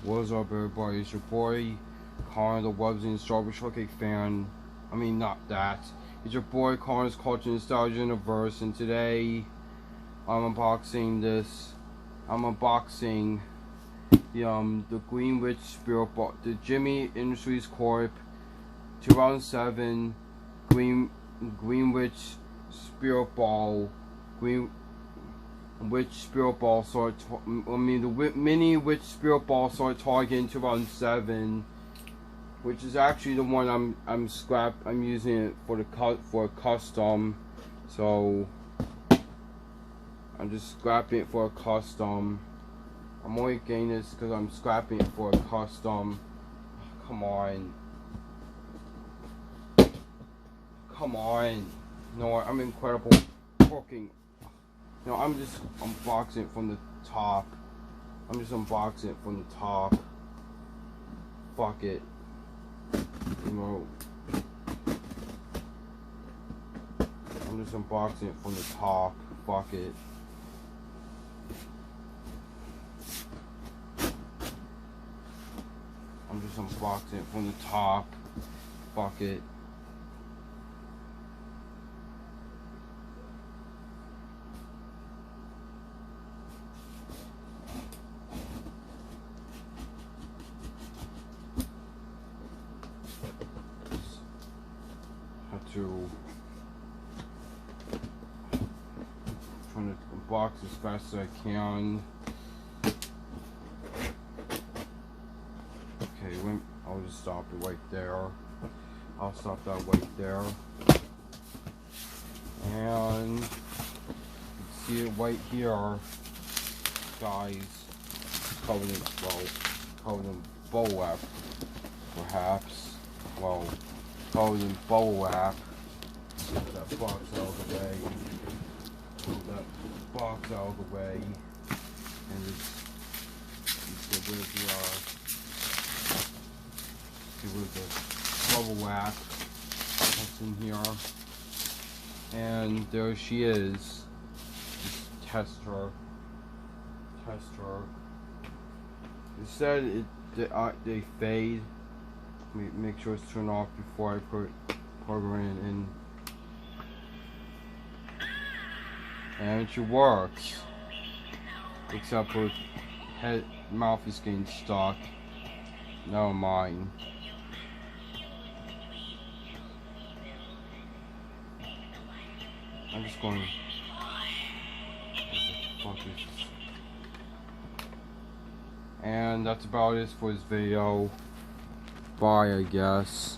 What's up, everybody? It's your boy, Connor, the Webs and Strawberry Shortcake fan. I mean, not that. It's your boy, Connor's Culture Nostalgia Universe, and today I'm unboxing this. I'm unboxing the Greenwich Spirit Ball, the Gemmy Industries Corp. 2007 Greenwich Spirit Ball. Which Spirit Ball started? The mini Which Spirit Ball started Target in 2007, which is actually the one I'm using it for a custom. So I'm just scrapping it for a custom. I'm only getting this because I'm scrapping it for a custom. Come on. Come on. No, I'm incredible fucking. No, I'm just unboxing it from the top. I'm just unboxing it from the top. Fuck it. You know. I'm just unboxing it from the top. Fuck it. I'm just unboxing it from the top. Fuck it. Trying to unbox as fast as I can. Okay, I'll just stop it right there. I'll stop that right there. And you can see it right here, guys. Covered in bubble wrap, perhaps. Well, covered in bubble wrap. Get that box out of the way. Move that box out of the way. And just get rid of the bubble wrap that's in here. And there she is. Just test her. It said they fade. Make sure it's turned off before I put her in. And she works. Except for mouth is getting stuck. Never mind. I'm just going. What the fuck is this? And that's about it for this video. Bye, I guess.